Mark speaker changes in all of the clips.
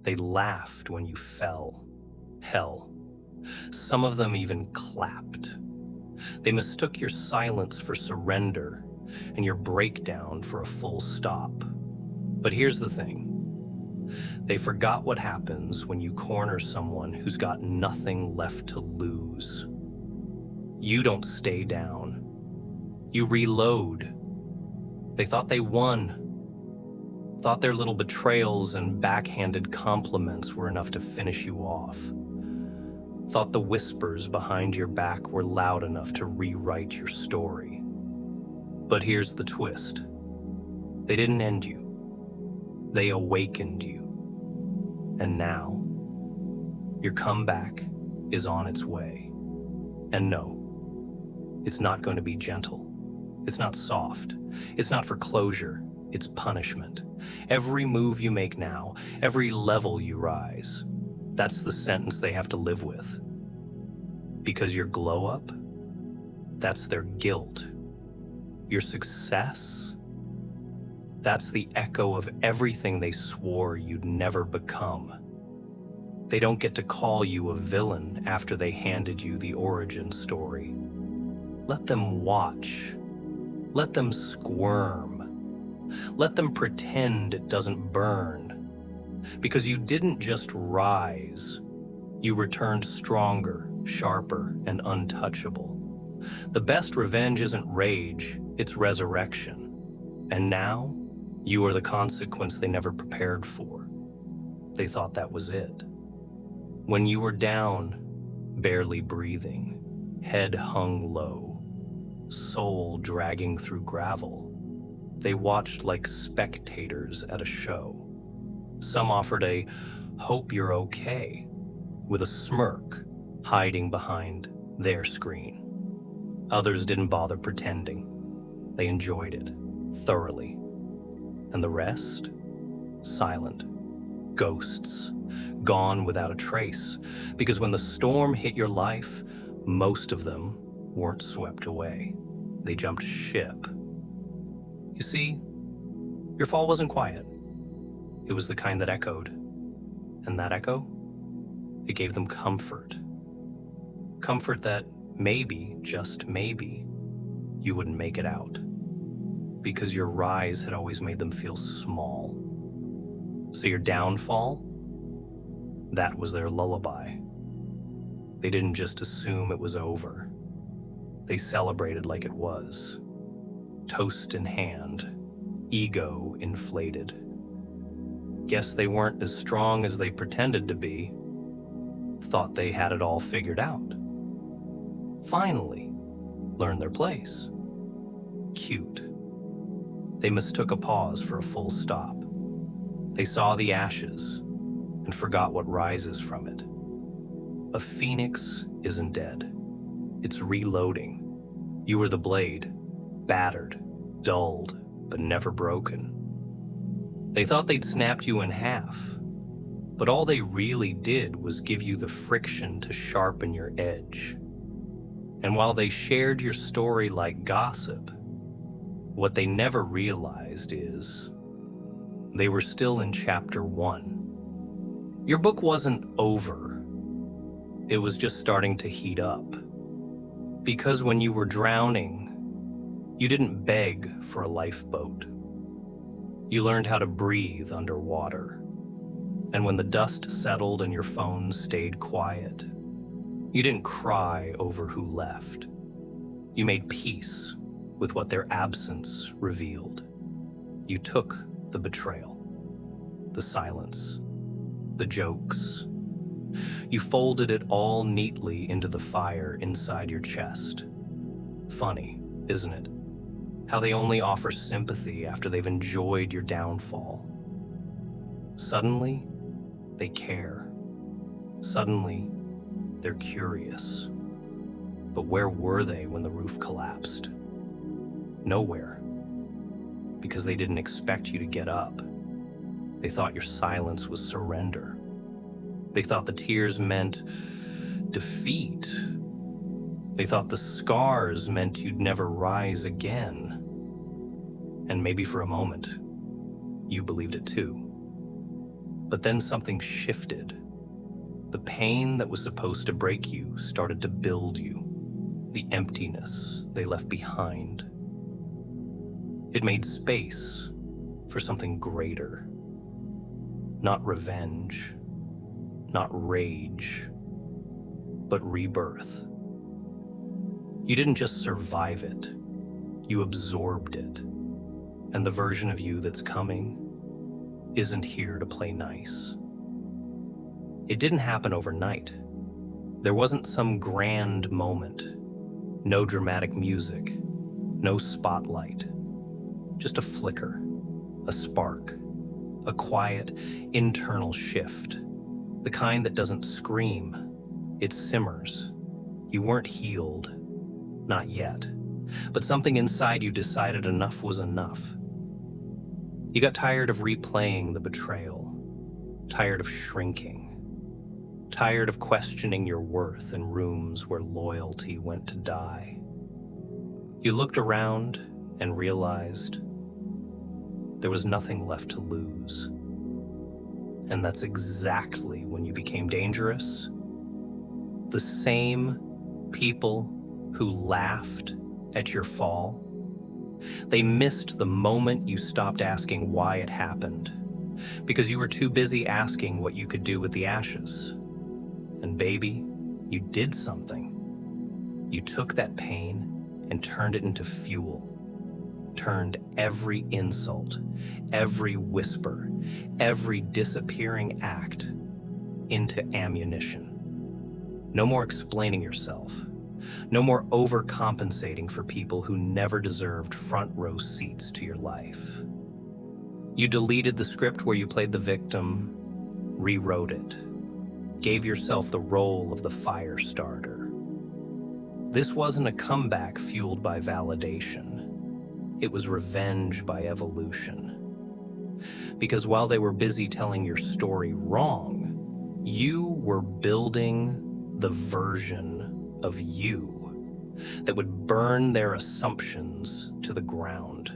Speaker 1: They laughed when you fell. Hell, some of them even clapped. They mistook your silence for surrender and your breakdown for a full stop. But here's the thing. They forgot what happens when you corner someone who's got nothing left to lose. You don't stay down. You reload. They thought they won. Thought their little betrayals and backhanded compliments were enough to finish you off. Thought the whispers behind your back were loud enough to rewrite your story. But here's the twist. They didn't end you. They awakened you. And now, your comeback is on its way. And no, it's not going to be gentle. It's not soft. It's not for closure. It's punishment. Every move you make now, every level you rise, that's the sentence they have to live with. Because your glow up, that's their guilt. Your success, that's the echo of everything they swore you'd never become. They don't get to call you a villain after they handed you the origin story. Let them watch. Let them squirm. Let them pretend it doesn't burn. Because you didn't just rise. You returned stronger, sharper, and untouchable. The best revenge isn't rage, it's resurrection. And now, you are the consequence they never prepared for. They thought that was it. When you were down, barely breathing, head hung low, soul dragging through gravel, they watched like spectators at a show. Some offered a "hope you're okay" with a smirk hiding behind their screen. Others didn't bother pretending. They enjoyed it thoroughly. And the rest? Silent. Ghosts. Gone without a trace. Because when the storm hit your life, most of them weren't swept away. They jumped ship. You see, your fall wasn't quiet. It was the kind that echoed. And that echo? It gave them comfort. Comfort that maybe, just maybe, you wouldn't make it out. Because your rise had always made them feel small. So your downfall? That was their lullaby. They didn't just assume it was over. They celebrated like it was. Toast in hand, ego inflated. Guess they weren't as strong as they pretended to be. Thought they had it all figured out. Finally, learned their place. Cute. They mistook a pause for a full stop. They saw the ashes and forgot what rises from it. A phoenix isn't dead. It's reloading. You were the blade, battered, dulled, but never broken. They thought they'd snapped you in half, but all they really did was give you the friction to sharpen your edge. And while they shared your story like gossip, what they never realized is they were still in chapter 1. Your book wasn't over. It was just starting to heat up. Because when you were drowning, you didn't beg for a lifeboat. You learned how to breathe underwater. And when the dust settled and your phone stayed quiet, you didn't cry over who left. You made peace with what their absence revealed. You took the betrayal, the silence, the jokes. You folded it all neatly into the fire inside your chest. Funny, isn't it? How they only offer sympathy after they've enjoyed your downfall. Suddenly, they care. Suddenly, they're curious. But where were they when the roof collapsed? Nowhere. Because they didn't expect you to get up. They thought your silence was surrender. They thought the tears meant defeat. They thought the scars meant you'd never rise again. And maybe for a moment, you believed it too. But then something shifted. The pain that was supposed to break you started to build you. The emptiness they left behind. It made space for something greater. Not revenge, not rage, but rebirth. You didn't just survive it, you absorbed it. And the version of you that's coming isn't here to play nice. It didn't happen overnight. There wasn't some grand moment. No dramatic music, no spotlight. Just a flicker, a spark, a quiet internal shift. The kind that doesn't scream, it simmers. You weren't healed, not yet. But something inside you decided enough was enough. You got tired of replaying the betrayal, tired of shrinking, tired of questioning your worth in rooms where loyalty went to die. You looked around and realized there was nothing left to lose. And that's exactly when you became dangerous. The same people who laughed at your fall, they missed the moment you stopped asking why it happened, because you were too busy asking what you could do with the ashes. And baby, you did something. You took that pain and turned it into fuel. Turned every insult, every whisper, every disappearing act into ammunition. No more explaining yourself. No more overcompensating for people who never deserved front row seats to your life. You deleted the script where you played the victim, rewrote it, gave yourself the role of the fire starter. This wasn't a comeback fueled by validation. It was revenge by evolution. Because while they were busy telling your story wrong, you were building the version of you that would burn their assumptions to the ground.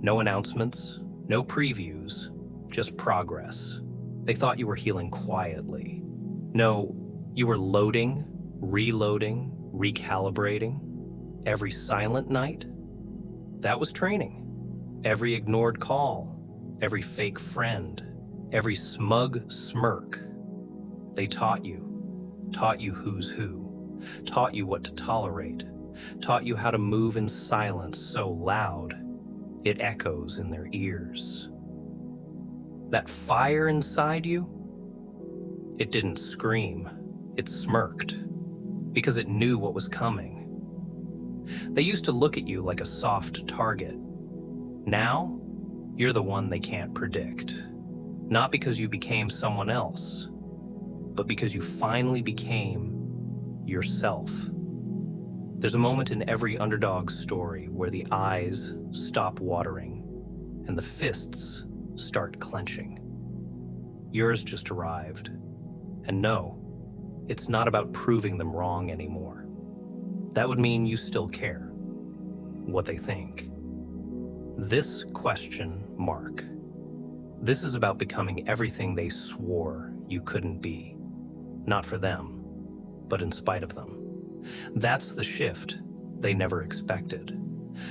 Speaker 1: No announcements, no previews, just progress. They thought you were healing quietly. No, you were loading, reloading, recalibrating. Every silent night, that was training. Every ignored call, every fake friend, every smug smirk. They taught you who's who, taught you what to tolerate, taught you how to move in silence so loud it echoes in their ears. That fire inside you, it didn't scream, it smirked, because it knew what was coming. They used to look at you like a soft target. Now, you're the one they can't predict. Not because you became someone else, but because you finally became yourself. There's a moment in every underdog story where the eyes stop watering and the fists start clenching. Yours just arrived. And no, it's not about proving them wrong anymore. That would mean you still care what they think. This question mark. This is about becoming everything they swore you couldn't be. Not for them, but in spite of them. That's the shift they never expected.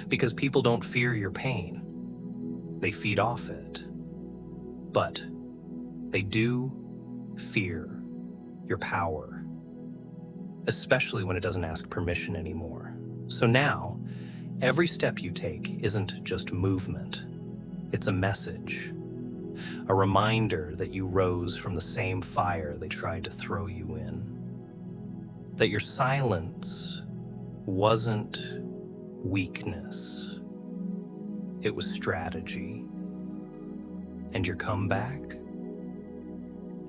Speaker 1: Because people don't fear your pain. They feed off it. But they do fear your power. Especially when it doesn't ask permission anymore. So now, every step you take isn't just movement. It's a message. A reminder that you rose from the same fire they tried to throw you in. That your silence wasn't weakness. It was strategy. And your comeback?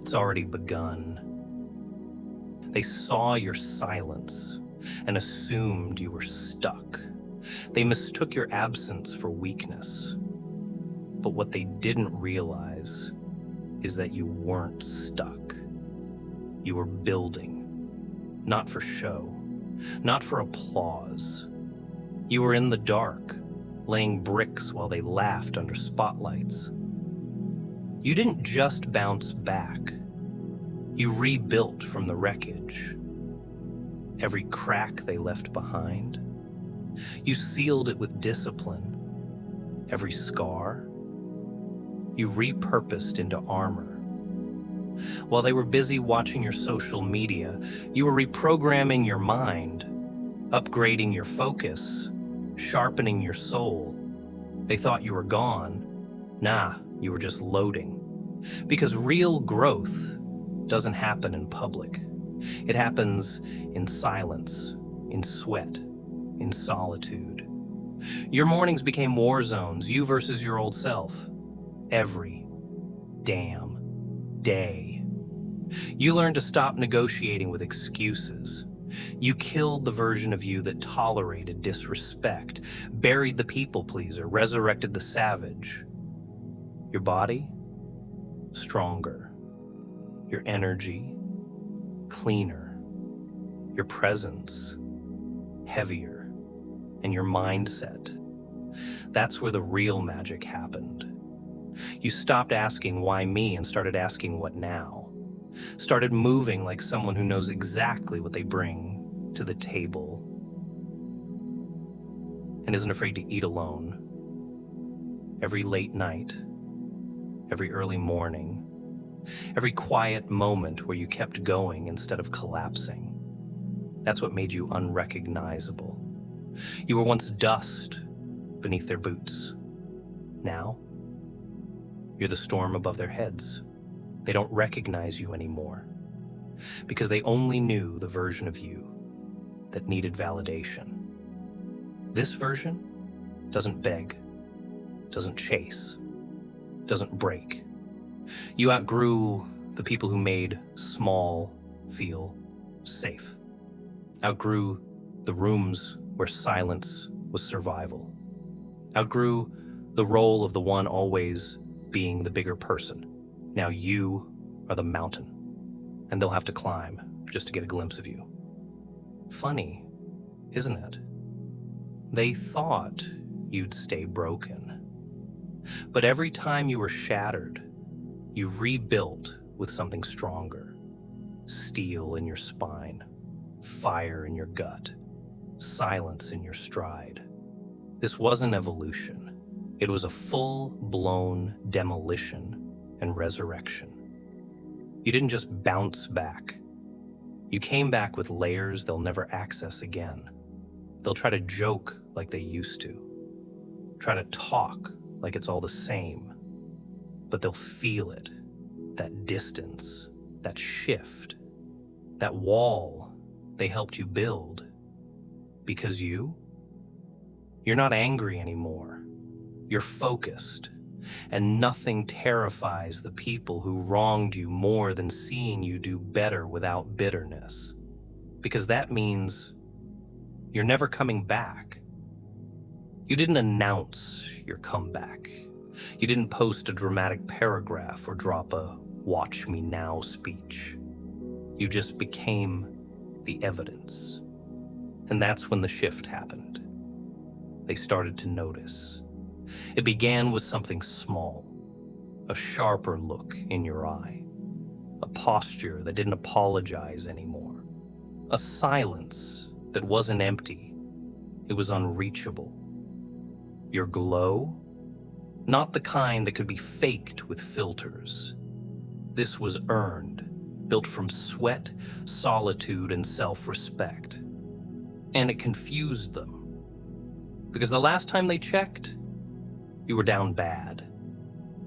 Speaker 1: It's already begun. They saw your silence and assumed you were stuck. They mistook your absence for weakness. But what they didn't realize is that you weren't stuck. You were building, not for show, not for applause. You were in the dark, laying bricks while they laughed under spotlights. You didn't just bounce back. You rebuilt from the wreckage. Every crack they left behind, you sealed it with discipline. Every scar, you repurposed into armor. While they were busy watching your social media, you were reprogramming your mind, upgrading your focus, sharpening your soul. They thought you were gone. Nah, you were just loading. Because real growth doesn't happen in public. It happens in silence, in sweat, in solitude. Your mornings became war zones, you versus your old self. Every damn day. You learned to stop negotiating with excuses. You killed the version of you that tolerated disrespect, buried the people pleaser, resurrected the savage. Your body, stronger. Your energy, cleaner. Your presence, heavier. And your mindset. That's where the real magic happened. You stopped asking why me and started asking what now. Started moving like someone who knows exactly what they bring to the table and isn't afraid to eat alone. Every late night, every early morning, every quiet moment where you kept going instead of collapsing. That's what made you unrecognizable. You were once dust beneath their boots. Now, you're the storm above their heads. They don't recognize you anymore because they only knew the version of you that needed validation. This version doesn't beg, doesn't chase, doesn't break. You outgrew the people who made small feel safe. Outgrew the rooms where silence was survival. Outgrew the role of the one always being the bigger person. Now you are the mountain, and they'll have to climb just to get a glimpse of you. Funny, isn't it? They thought you'd stay broken. But every time you were shattered, you rebuilt with something stronger. Steel in your spine, fire in your gut, silence in your stride. This wasn't evolution. It was a full-blown demolition and resurrection. You didn't just bounce back. You came back with layers they'll never access again. They'll try to joke like they used to. Try to talk like it's all the same. But they'll feel it. That distance, that shift, that wall they helped you build. Because you're not angry anymore. You're focused. And nothing terrifies the people who wronged you more than seeing you do better without bitterness. Because that means you're never coming back. You didn't announce your comeback. You didn't post a dramatic paragraph or drop a "watch me now" speech. You just became the evidence. And that's when the shift happened. They started to notice. It began with something small, a sharper look in your eye, a posture that didn't apologize anymore, a silence that wasn't empty, it was unreachable. Your glow, not the kind that could be faked with filters. This was earned, built from sweat, solitude, and self-respect. And it confused them, because the last time they checked, you were down bad.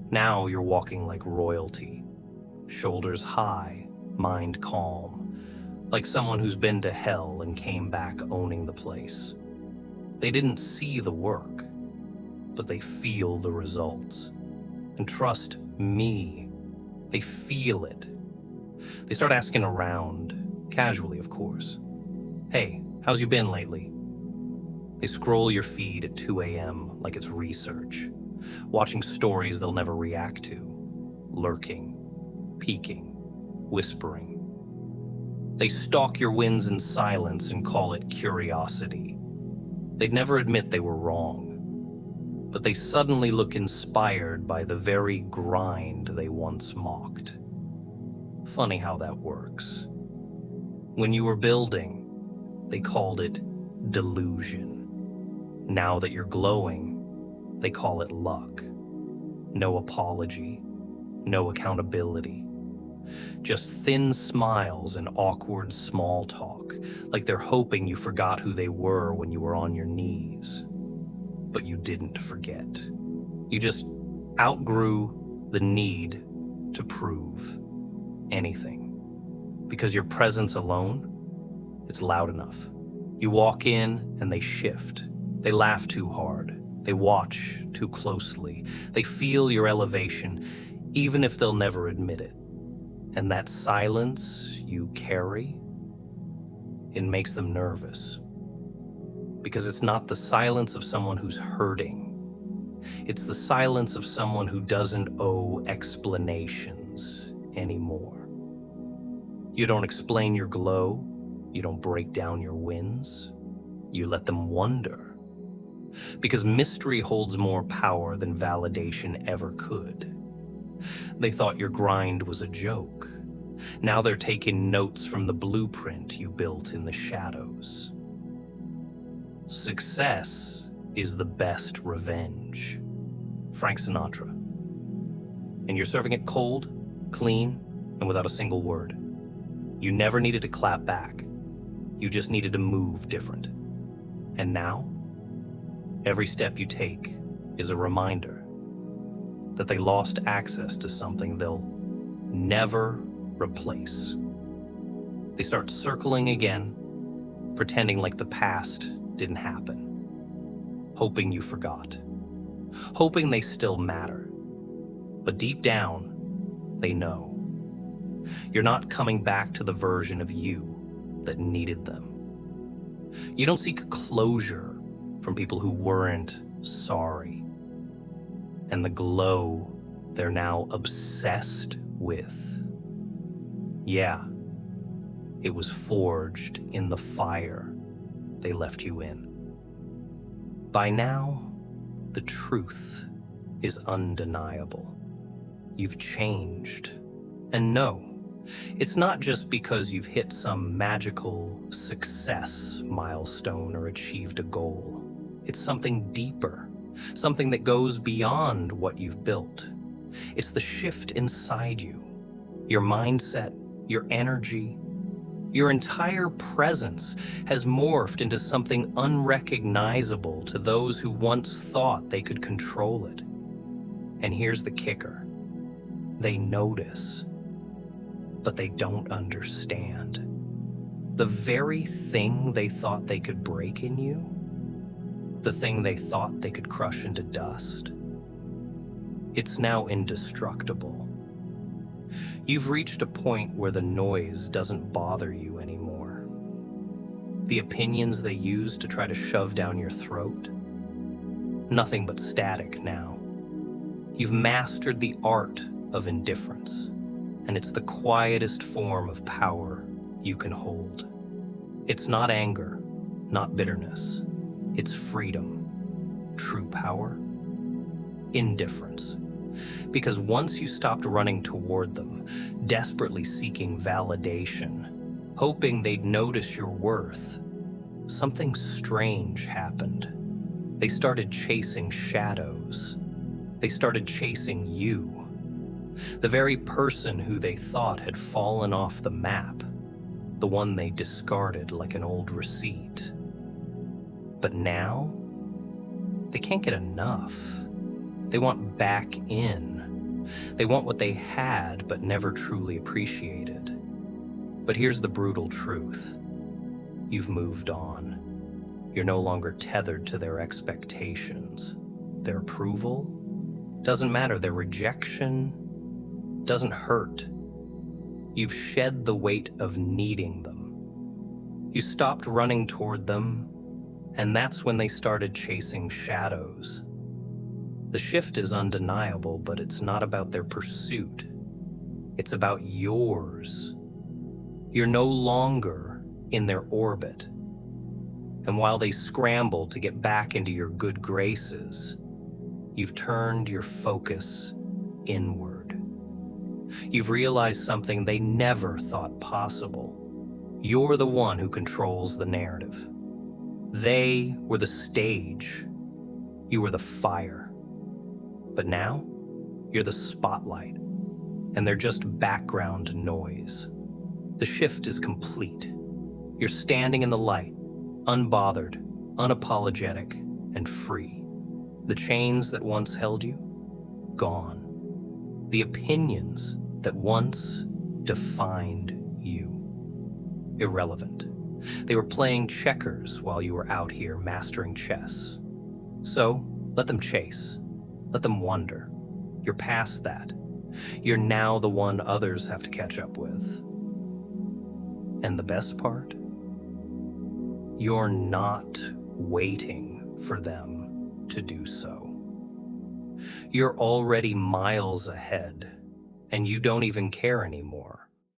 Speaker 1: Now you're walking like royalty, shoulders high, mind calm, like someone who's been to hell and came back owning the place. They didn't see the work, but they feel the results. And trust me, they feel it. They start asking around, casually of course. "Hey, how's you been lately?" They scroll your feed at 2 a.m. like it's research, watching stories they'll never react to, lurking, peeking, whispering. They stalk your wins in silence and call it curiosity. They'd never admit they were wrong, but they suddenly look inspired by the very grind they once mocked. Funny how that works. When you were building, they called it delusion. Now that you're glowing, they call it luck. No apology, no accountability. Just thin smiles and awkward small talk, like they're hoping you forgot who they were when you were on your knees. But you didn't forget. You just outgrew the need to prove anything. Because your presence alone, it's loud enough. You walk in and they shift. They laugh too hard. They watch too closely. They feel your elevation, even if they'll never admit it. And that silence you carry, it makes them nervous. Because it's not the silence of someone who's hurting. It's the silence of someone who doesn't owe explanations anymore. You don't explain your glow. You don't break down your wins. You let them wonder. Because mystery holds more power than validation ever could. They thought your grind was a joke. Now they're taking notes from the blueprint you built in the shadows. Success is the best revenge. Frank Sinatra. And you're serving it cold, clean, and without a single word. You never needed to clap back. You just needed to move different. And now, every step you take is a reminder that they lost access to something they'll never replace. They start circling again, pretending like the past didn't happen, hoping you forgot, hoping they still matter. But deep down, they know. You're not coming back to the version of you that needed them. You don't seek closure from people who weren't sorry. And the glow they're now obsessed with. Yeah, it was forged in the fire they left you in. By now, the truth is undeniable. You've changed. And no, it's not just because you've hit some magical success milestone or achieved a goal. It's something deeper, something that goes beyond what you've built. It's the shift inside you, your mindset, your energy. Your entire presence has morphed into something unrecognizable to those who once thought they could control it. And here's the kicker. They notice, but they don't understand. The very thing they thought they could break in you, the thing they thought they could crush into dust, it's now indestructible. You've reached a point where the noise doesn't bother you anymore. The opinions they use to try to shove down your throat, nothing but static now. You've mastered the art of indifference, and it's the quietest form of power you can hold. It's not anger, not bitterness. It's freedom. True power? Indifference. Because once you stopped running toward them, desperately seeking validation, hoping they'd notice your worth, something strange happened. They started chasing shadows. They started chasing you. The very person who they thought had fallen off the map, the one they discarded like an old receipt. But now, they can't get enough. They want back in. They want what they had but never truly appreciated. But here's the brutal truth. You've moved on. You're no longer tethered to their expectations. Their approval doesn't matter. Their rejection doesn't hurt. You've shed the weight of needing them. You stopped running toward them, and that's when they started chasing shadows. The shift is undeniable, but it's not about their pursuit. It's about yours. You're no longer in their orbit. And while they scramble to get back into your good graces, You've turned your focus inward. You've realized something they never thought possible. You're the one who controls the narrative. They were the stage. You were the fire. But now, you're the spotlight, and they're just background noise. The shift is complete. You're standing in the light, unbothered, unapologetic, and free. The chains that once held you, gone. The opinions that once defined you, irrelevant. They were playing checkers while you were out here mastering chess. So, let them chase. Let them wonder. You're past that. You're now the one others have to catch up with. And the best part? You're not waiting for them to do so. You're already miles ahead, and you don't even care anymore.